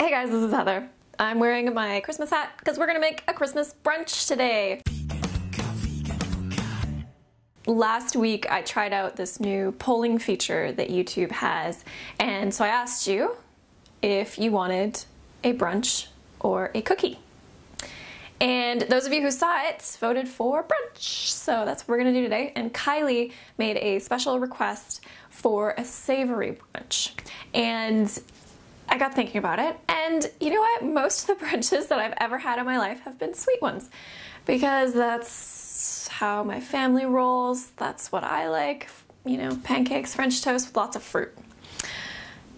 Hey guys, this is Heather. I'm wearing my Christmas hat because we're gonna make a Christmas brunch today. Last week I tried out this new polling feature that YouTube has, and so I asked you if you wanted a brunch or a cookie. And those of you who saw it voted for brunch, so that's what we're gonna do today. And Kylie made a special request for a savory brunch. And I got thinking about it, and you know what? Most of the brunches that I've ever had in my life have been sweet ones, because that's how my family rolls. That's what I like, you know, pancakes, French toast with lots of fruit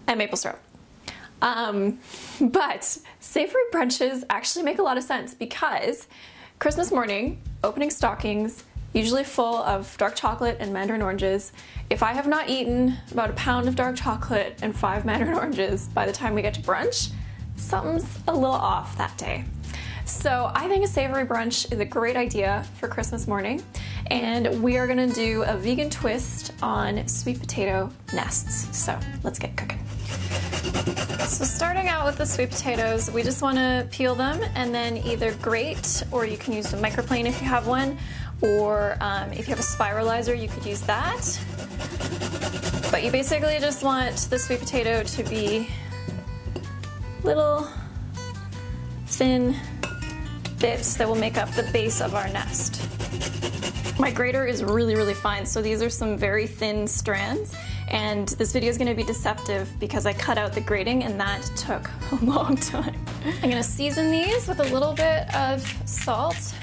and maple syrup. But savory brunches actually make a lot of sense because Christmas morning, opening stockings, usually full of dark chocolate and mandarin oranges. If I have not eaten about a pound of dark chocolate and 5 mandarin oranges by the time we get to brunch, something's a little off that day. So I think a savory brunch is a great idea for Christmas morning, and we are gonna do a vegan twist on sweet potato nests. So let's get cooking. So starting out with the sweet potatoes, we just wanna peel them and then either grate, or you can use a microplane if you have one, or if you have a spiralizer, you could use that. But you basically just want the sweet potato to be little thin bits that will make up the base of our nest. My grater is really fine, so these are some very thin strands, and this video is going to be deceptive because I cut out the grating and that took a long time. I'm going to season these with a little bit of salt,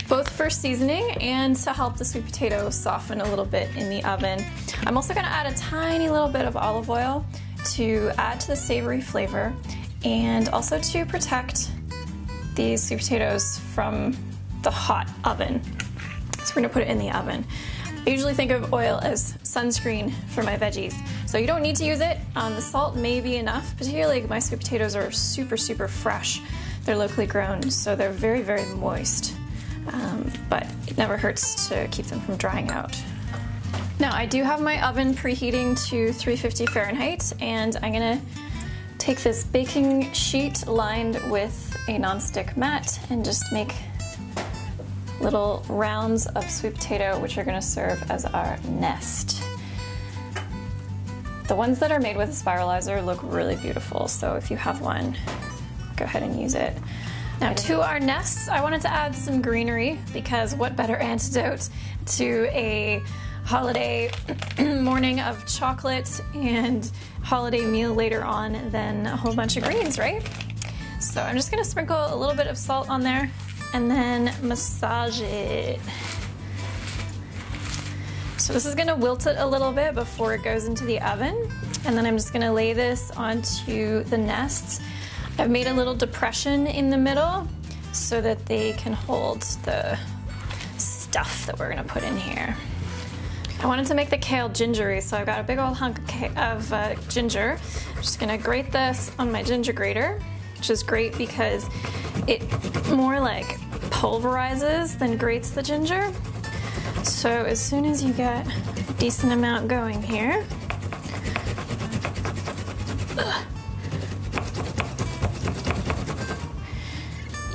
both for seasoning and to help the sweet potato soften a little bit in the oven. I'm also going to add a tiny little bit of olive oil to add to the savory flavor and also to protect these sweet potatoes from the hot oven. So we're going to put it in the oven. I usually think of oil as sunscreen for my veggies, so you don't need to use it. The salt may be enough, particularly my sweet potatoes are super fresh. They're locally grown, so they're very moist. But it never hurts to keep them from drying out. Now I do have my oven preheating to 350 Fahrenheit, and I'm gonna take this baking sheet lined with a non-stick mat and just make little rounds of sweet potato, which are gonna serve as our nest. The ones that are made with a spiralizer look really beautiful, so if you have one, go ahead and use it. Now to our nests, I wanted to add some greenery, because what better antidote to a holiday morning of chocolate and holiday meal later on than a whole bunch of greens, right? So I'm just gonna sprinkle a little bit of salt on there and then massage it. So this is gonna wilt it a little bit before it goes into the oven, and then I'm just gonna lay this onto the nests. I've made a little depression in the middle so that they can hold the stuff that we're gonna put in here. I wanted to make the kale gingery, so I've got a big old hunk of ginger. I'm just gonna grate this on my ginger grater, which is great because it more like pulverizes than grates the ginger. So as soon as you get a decent amount going here,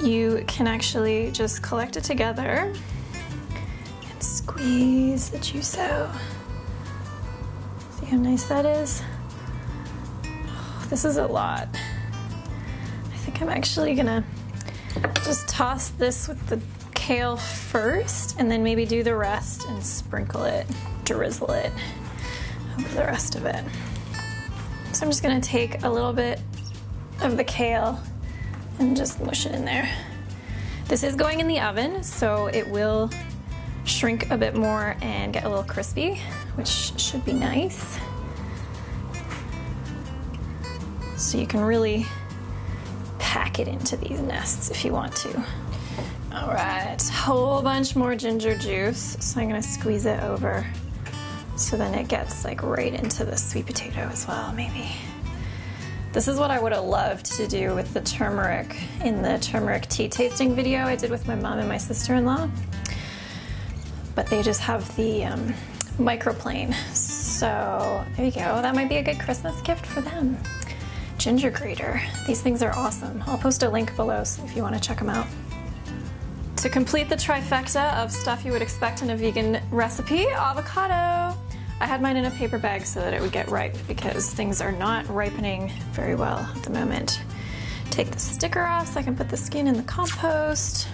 you can actually just collect it together and squeeze the juice out. See how nice that is? Oh, this is a lot. I think I'm actually gonna just toss this with the kale first and then maybe do the rest and sprinkle it, drizzle it over the rest of it. So I'm just gonna take a little bit of the kale and just mush it in there. This is going in the oven, so it will shrink a bit more and get a little crispy, which should be nice. So you can really pack it into these nests if you want to. All right, whole bunch more ginger juice. So I'm gonna squeeze it over so then it gets like right into the sweet potato as well, maybe. This is what I would have loved to do with the turmeric in the turmeric tea tasting video I did with my mom and my sister-in-law. But they just have the microplane. So there you go. That might be a good Christmas gift for them. ginger grater. These things are awesome. I'll post a link below if you want to check them out. To complete the trifecta of stuff you would expect in a vegan recipe, avocado. I had mine in a paper bag so that it would get ripe because things are not ripening very well at the moment. Take the sticker off so I can put the skin in the compost.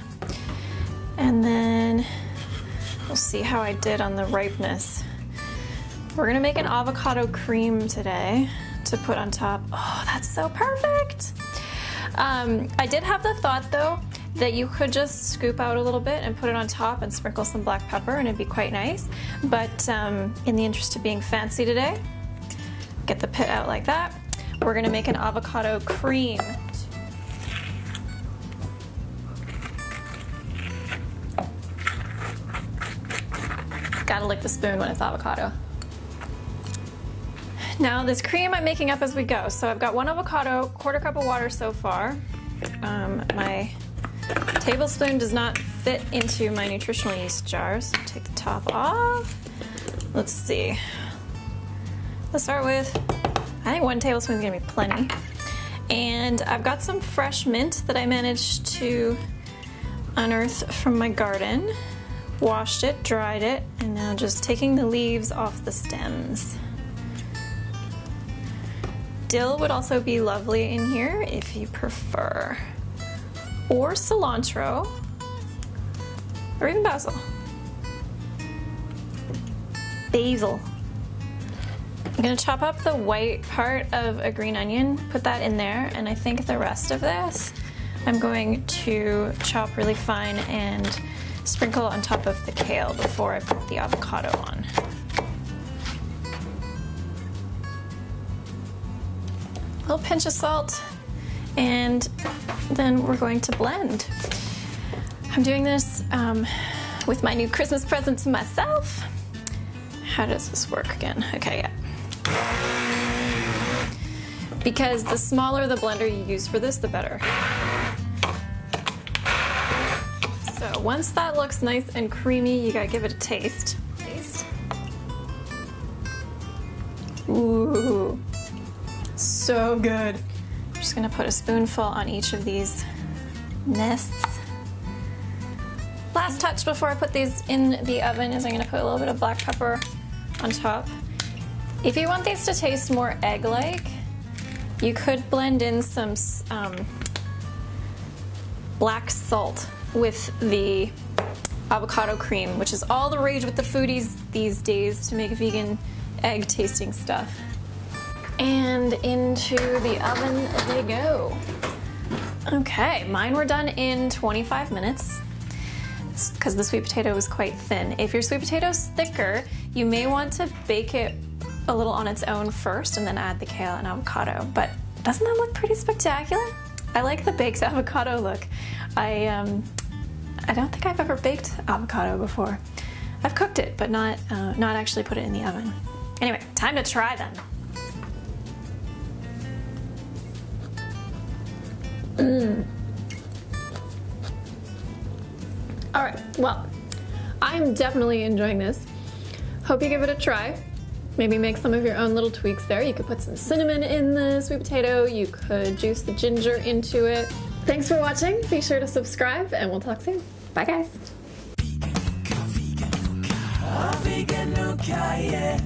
And then we'll see how I did on the ripeness. We're gonna make an avocado cream today to put on top. Oh, that's so perfect. I did have the thought though that you could just scoop out a little bit and put it on top and sprinkle some black pepper and it'd be quite nice. But in the interest of being fancy today, get the pit out like that. We're gonna make an avocado cream. Gotta lick the spoon when it's avocado. Now this cream I'm making up as we go. So I've got 1 avocado, 1/4 cup of water so far. My tablespoon does not fit into my nutritional yeast jar, so take the top off. Let's see. Let's start with, I think 1 tablespoon is gonna be plenty. And I've got some fresh mint that I managed to unearth from my garden. Washed it, dried it, and now just taking the leaves off the stems. Dill would also be lovely in here if you prefer. Or cilantro, or even basil. Basil. I'm gonna chop up the white part of a green onion, put that in there, and I think the rest of this I'm going to chop really fine and sprinkle on top of the kale before I put the avocado on. A little pinch of salt, and then we're going to blend. I'm doing this with my new Christmas present to myself. How does this work again? Okay, yeah. Because the smaller the blender you use for this, the better. So once that looks nice and creamy, you gotta give it a taste. Ooh, so good. I'm just gonna put a spoonful on each of these nests. Last touch before I put these in the oven is I'm gonna put a little bit of black pepper on top. If you want these to taste more egg-like, you could blend in some black salt with the avocado cream, which is all the rage with the foodies these days to make vegan egg tasting stuff. And into the oven they go. Okay, mine were done in 25 minutes because the sweet potato was quite thin. If your sweet potato's thicker, you may want to bake it a little on its own first and then add the kale and avocado. But doesn't that look pretty spectacular? I like the baked avocado look. I don't think I've ever baked avocado before. I've cooked it, but not actually put it in the oven. Anyway, time to try them. All right, well, I'm definitely enjoying this. Hope you give it a try. Maybe make some of your own little tweaks there. You could put some cinnamon in the sweet potato. You could juice the ginger into it. Thanks for watching. Be sure to subscribe and we'll talk soon. Bye guys. Veganook, yeah.